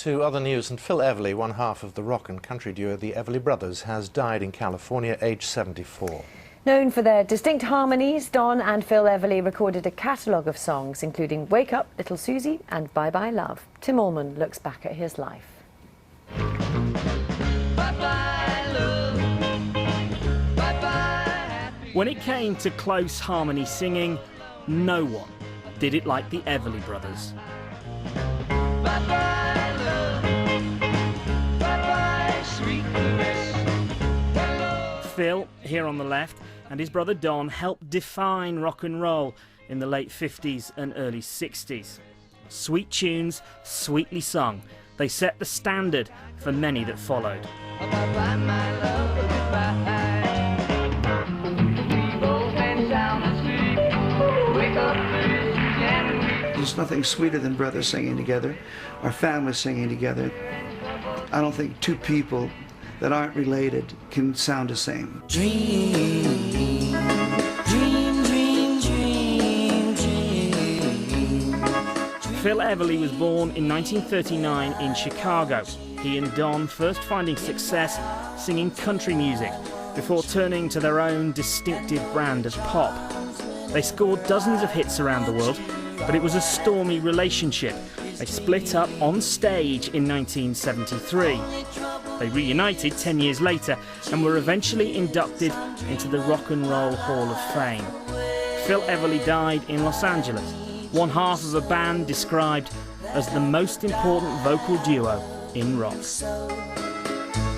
To other news, and Phil Everly, one half of the rock and country duo the Everly Brothers, has died in California, aged 74. Known for their distinct harmonies, Don and Phil Everly recorded a catalogue of songs, including Wake Up, Little Susie and Bye Bye Love. Tim Allman looks back at his life. When it came to close harmony singing, no one did it like the Everly Brothers. Phil, here on the left, and his brother Don helped define rock and roll in the late 50s and early 60s. Sweet tunes, sweetly sung, they set the standard for many that followed. There's nothing sweeter than brothers singing together, or families singing together. I don't think two people that aren't related can sound the same. Dream, dream, dream, dream, dream. Phil Everly was born in 1939 in Chicago. He and Don first finding success singing country music before turning to their own distinctive brand of pop. They scored dozens of hits around the world, but it was a stormy relationship. They split up on stage in 1973. They reunited 10 years later and were eventually inducted into the Rock and Roll Hall of Fame. Phil Everly died in Los Angeles, one half of a band described as the most important vocal duo in rock.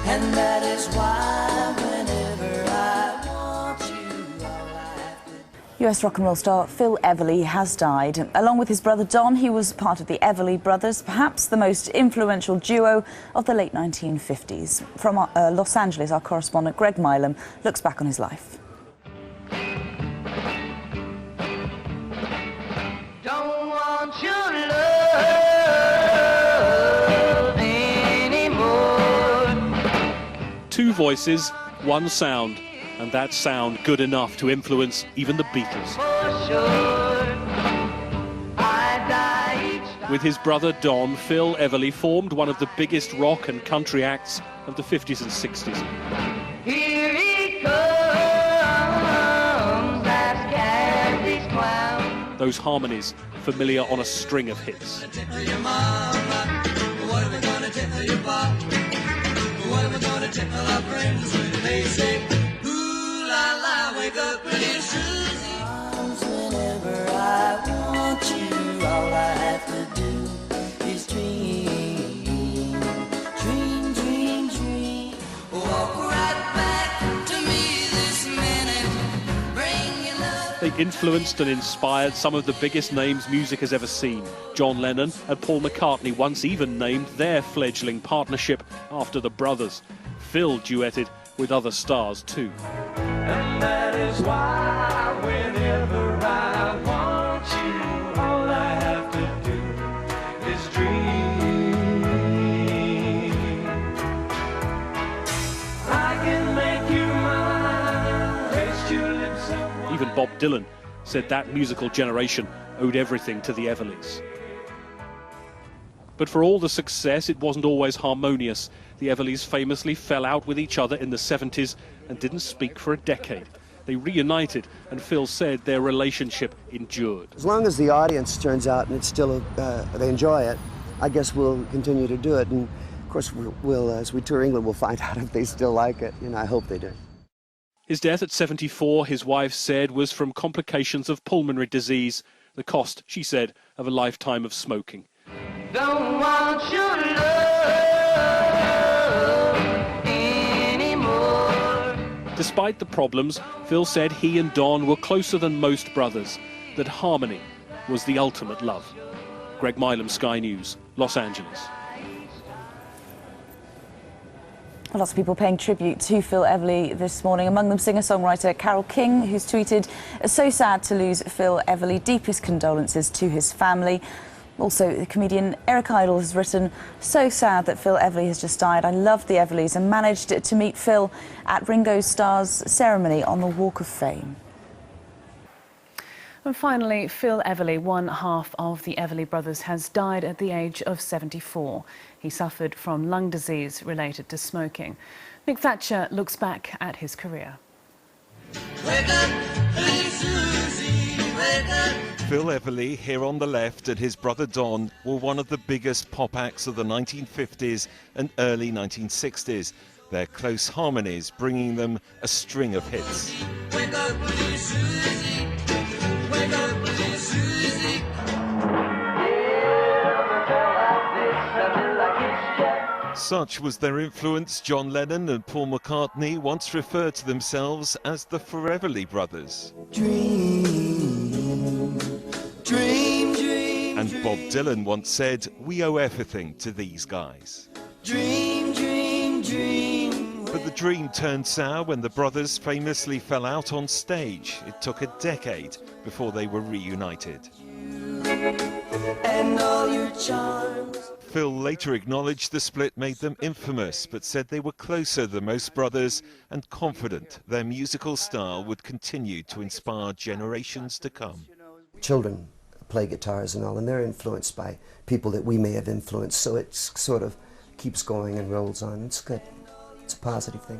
And that is why whenever I want you, all I have to do. US rock and roll star Phil Everly has died. Along with his brother Don, he was part of the Everly Brothers, perhaps the most influential duo of the late 1950s. From Los Angeles, our correspondent Greg Milam looks back on his life. Don't want your love anymore. Two voices, one sound, and that sound good enough to influence even the Beatles. For sure, I die each time. With his brother Don, Phil Everly formed one of the biggest rock and country acts of the 50s and 60s. Here he comes, as Kathy's clown. Those harmonies familiar on a string of hits. Whenever I want you, all I have to do is dream, dream, dream, dream. Walk right back to me this minute, bring your love. They influenced and inspired some of the biggest names music has ever seen. John Lennon and Paul McCartney once even named their fledgling partnership after the brothers. Phil duetted with other stars too. And that is why whenever I want you, all I have to do is dream. I can make you mine, taste your lips and Even Bob Dylan said that musical generation owed everything to the Everlys. But for all the success, it wasn't always harmonious. The Everlys famously fell out with each other in the 70s and didn't speak for a decade. They reunited, and Phil said their relationship endured. As long as the audience turns out and it's still they enjoy it, I guess we'll continue to do it. And of course, we'll as we tour England, we'll find out if they still like it. You know, I hope they do. His death at 74, his wife said, was from complications of pulmonary disease, the cost, she said, of a lifetime of smoking. don't want your love anymore. Despite the problems, Phil said he and Don were closer than most brothers, that harmony was the ultimate love. Greg Milam, Sky News, Los Angeles. Lots of people paying tribute to Phil Everly this morning, among them singer-songwriter Carole King, who's tweeted, "So sad to lose Phil Everly, deepest condolences to his family." Also, the comedian Eric Idle has written, "So sad that Phil Everly has just died. I loved the Everlys and managed to meet Phil at Ringo Starr's ceremony on the Walk of Fame." And finally, Phil Everly, one half of the Everly brothers, has died at the age of 74. He suffered from lung disease related to smoking. Nick Thatcher looks back at his career. Wake up, hey Susie, wake up. Phil Everly, here on the left, and his brother Don were one of the biggest pop acts of the 1950s and early 1960s. Their close harmonies bringing them a string of hits. Wake up, hey Susie, wake up, hey Susie. Such was their influence, John Lennon and Paul McCartney once referred to themselves as the Foreverly Brothers. Dream, dream, dream. And Bob Dylan once said, "We owe everything to these guys." Dream, dream, dream. But the dream turned sour when the brothers famously fell out on stage. It took a decade before they were reunited. And all your charms. Phil later acknowledged the split made them infamous, but said they were closer than most brothers and confident their musical style would continue to inspire generations to come. Children play guitars and all, and they're influenced by people that we may have influenced, so it sort of keeps going and rolls on. It's good. It's a positive thing.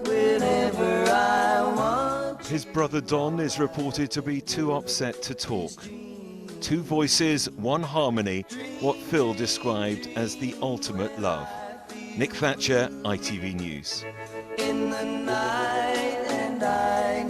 Whenever I want. His brother Don is reported to be too upset to talk. Two voices, one harmony, what Phil described as the ultimate love. Nick Thatcher, ITV News. In the night, and I